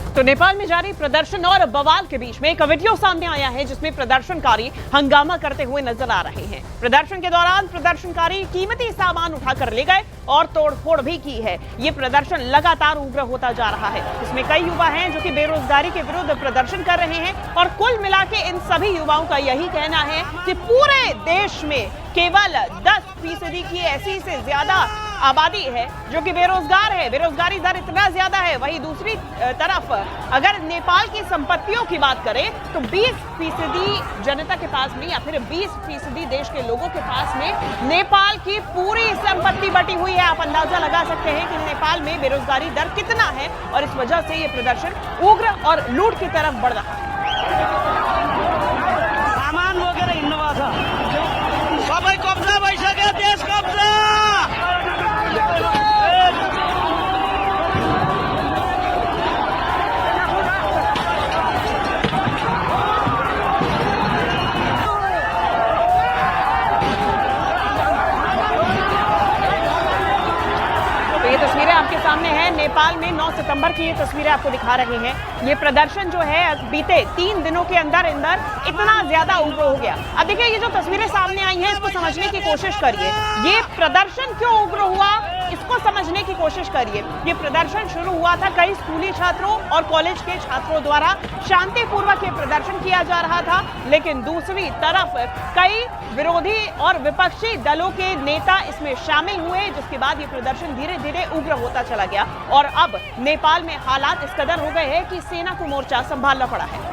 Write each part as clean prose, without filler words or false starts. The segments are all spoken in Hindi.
तो नेपाल में जारी प्रदर्शन और बवाल के बीच में एक वीडियो सामने आया है जिसमें प्रदर्शनकारी हंगामा करते हुए नजर आ रहे हैं। प्रदर्शन के दौरान प्रदर्शनकारी कीमती सामान उठाकर ले गए और तोड़फोड़ भी की है। ये प्रदर्शन लगातार उग्र होता जा रहा है। इसमें कई युवा हैं जो कि बेरोजगारी के विरुद्ध प्रदर्शन कर रहे हैं और कुल मिला के इन सभी युवाओं का यही कहना है कि पूरे देश में केवल 10% की ऐसी से ज्यादा आबादी है जो कि बेरोजगार है। बेरोजगारी दर इतना ज्यादा है। वहीं दूसरी तरफ अगर नेपाल की संपत्तियों की बात करें तो 20% जनता के पास में या फिर 20% देश के लोगों के पास में नेपाल की पूरी संपत्ति बटी हुई है। आप अंदाजा लगा सकते हैं कि नेपाल में बेरोजगारी दर कितना है और इस वजह से ये प्रदर्शन उग्र और लूट की तरफ बढ़ रहा है। सामान वगैरह हिँड्नुभएको छ, सबै कब्जा भइसक्यो, देश कब्जा। ये तस्वीरें आपके सामने हैं। नेपाल में 9 सितंबर की ये तस्वीरें आपको दिखा रहे हैं। ये प्रदर्शन जो है बीते 3 दिनों के अंदर इतना ज्यादा उग्र हो गया। अब देखिए ये जो तस्वीरें सामने आई हैं इसको समझने की कोशिश करिए। ये प्रदर्शन क्यों उग्र हुआ इसको समझने की कोशिश करिए। ये प्रदर्शन शुरू हुआ था कई स्कूली छात्रों और कॉलेज के छात्रों द्वारा शांतिपूर्वक ये प्रदर्शन किया जा रहा था, लेकिन दूसरी तरफ कई विरोधी और विपक्षी दलों के नेता इसमें शामिल हुए, जिसके बाद ये प्रदर्शन धीरे धीरे उग्र होता चला गया और अब नेपाल में हालात इस कदर हो गए हैं कि सेना को मोर्चा संभालना पड़ा है।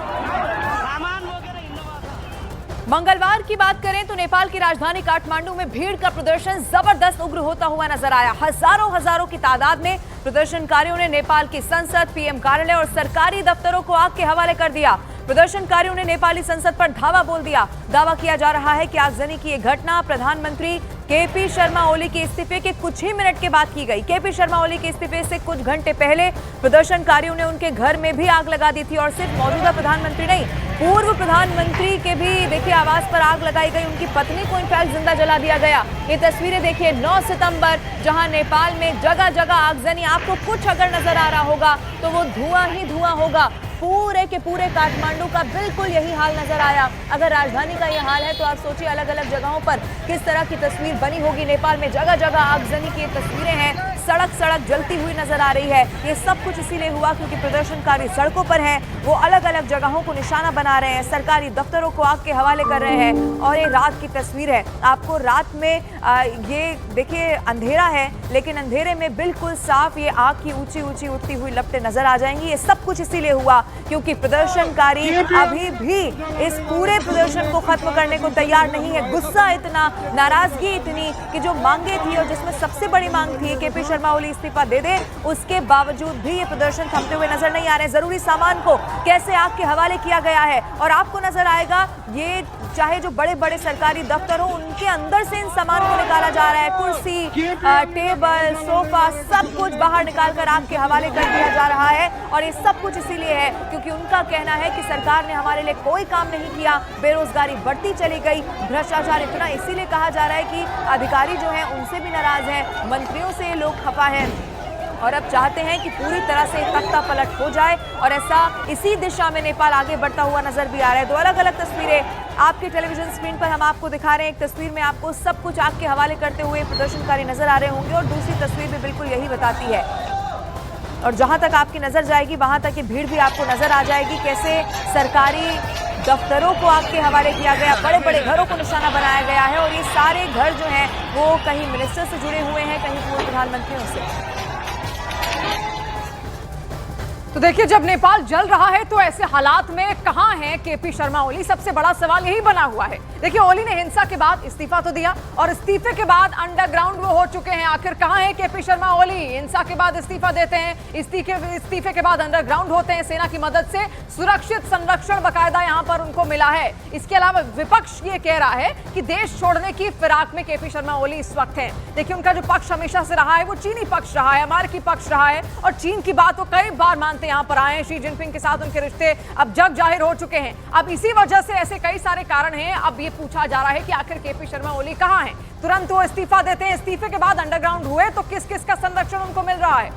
मंगलवार की बात करें तो नेपाल की राजधानी काठमांडू में भीड़ का प्रदर्शन जबरदस्त उग्र होता हुआ नजर आया। हजारों की तादाद में प्रदर्शनकारियों ने नेपाल की संसद, पीएम कार्यालय और सरकारी दफ्तरों को आग के हवाले कर दिया। प्रदर्शनकारियों ने नेपाली संसद पर धावा बोल दिया। दावा किया जा रहा है कि आगजनी की यह घटना प्रधानमंत्री केपी शर्मा ओली के इस्तीफे के कुछ ही मिनट के बाद की गई। केपी शर्मा ओली के इस्तीफे से कुछ घंटे पहले प्रदर्शनकारियों ने उनके घर में भी आग लगा दी थी और सिर्फ मौजूदा प्रधानमंत्री नहीं, पूर्व प्रधानमंत्री के भी देखिए आवास पर आग लगाई गई। उनकी पत्नी को इनफैक्ट जिंदा जला दिया गया। ये तस्वीरें देखिए 9 सितंबर, जहां नेपाल में जगह जगह आगजनी। आपको कुछ अगर नजर आ रहा होगा तो वो धुआं ही धुआं होगा। पूरे के पूरे काठमांडू का बिल्कुल यही हाल नजर आया। अगर राजधानी का ये हाल है तो आप सोचिए अलग अलग जगहों पर किस तरह की तस्वीर बनी होगी। नेपाल में जगह जगह आगजनी की तस्वीरें हैं, सड़क जलती हुई नजर आ रही है। ये सब कुछ इसीलिए हुआ क्योंकि प्रदर्शनकारी सड़कों पर हैं, वो अलग अलग जगहों को निशाना बना रहे हैं, सरकारी दफ्तरों को आग के हवाले कर रहे हैं। और ये रात की तस्वीर है। आपको रात में ये देखिए अंधेरा है, लेकिन अंधेरे में बिल्कुल साफ ये आग की ऊंची उठती हुई लपटें नजर आ जाएंगी। ये सब कुछ इसीलिए हुआ क्योंकि प्रदर्शनकारी अभी भी इस पूरे प्रदर्शन को खत्म करने को तैयार नहीं है। गुस्सा इतना, नाराजगी इतनी कि जो मांगे थी और जिसमें सबसे बड़ी मांग थी केपी शर्मा ओली इस्तीफा दे दे, उसके बावजूद भी ये प्रदर्शन थमते हुए नजर नहीं आ रहे। जरूरी सामान को कैसे आग के हवाले किया गया है और आपको नजर आएगा ये चाहे जो बड़े बड़े सरकारी दफ्तर हो उनके अंदर से इन सामान को निकाला जा रहा है। कुर्सी, टेबल, सोफा सब कुछ बाहर निकालकर आग के हवाले कर दिया जा रहा है। और ये सब कुछ इसीलिए है क्योंकि उनका कहना है कि सरकार ने हमारे लिए कोई काम नहीं किया, बेरोजगारी बढ़ती चली गई, भ्रष्टाचार इतना इसीलिए कहा जा रहा है कि अधिकारी जो हैं उनसे भी नाराज हैं, मंत्रियों से लोग खफा हैं और अब चाहते हैं कि पूरी तरह से तख्ता पलट हो जाए। और ऐसा इसी दिशा में नेपाल आगे बढ़ता हुआ नजर भी आ रहा है। दो अलग अलग तस्वीरें आपके टेलीविजन स्क्रीन पर हम आपको दिखा रहे हैं। एक तस्वीर में आपको सब कुछ आग के हवाले करते हुए प्रदर्शनकारी नजर आ रहे होंगे और दूसरी तस्वीर भी बिल्कुल यही बताती है। और जहां तक आपकी नजर जाएगी वहां तक ये भीड़ भी आपको नजर आ जाएगी। कैसे सरकारी दफ्तरों को आग के हवाले किया गया, बड़े बड़े घरों को निशाना बनाया गया है और ये सारे घर जो हैं वो कहीं मिनिस्टर से जुड़े हुए हैं, कहीं पूर्व प्रधानमंत्रियों से। तो देखिए जब नेपाल जल रहा है तो ऐसे हालात में कहां है केपी शर्मा ओली, सबसे बड़ा सवाल यही बना हुआ है। देखिए ओली ने हिंसा के बाद इस्तीफा तो दिया और इस्तीफे के बाद अंडरग्राउंड वो हो चुके हैं। आखिर कहां है केपी शर्मा ओली? हिंसा के बाद इस्तीफा देते हैं, इस्तीफे के बाद अंडरग्राउंड होते हैं, सेना की मदद से सुरक्षित संरक्षण बकायदा यहां पर उनको मिला है। इसके अलावा विपक्ष ये कह रहा है कि देश छोड़ने की फिराक में केपी शर्मा ओली इस वक्त है। देखिए उनका जो पक्ष हमेशा से रहा है वो चीनी पक्ष रहा है, अमेरिकी पक्ष रहा है और चीन की बात वो कई बार मानते यहाँ पर आए हैं। शी जिनपिंग के साथ उनके रिश्ते अब जग जाहिर हो चुके हैं। अब इसी वजह से ऐसे कई सारे कारण हैं। अब ये पूछा जा रहा है कि आखिर केपी शर्मा ओली कहां हैं? तुरंत वो इस्तीफा देते हैं, इस्तीफे के बाद अंडरग्राउंड हुए तो किस किस का संरक्षण उनको मिल रहा है?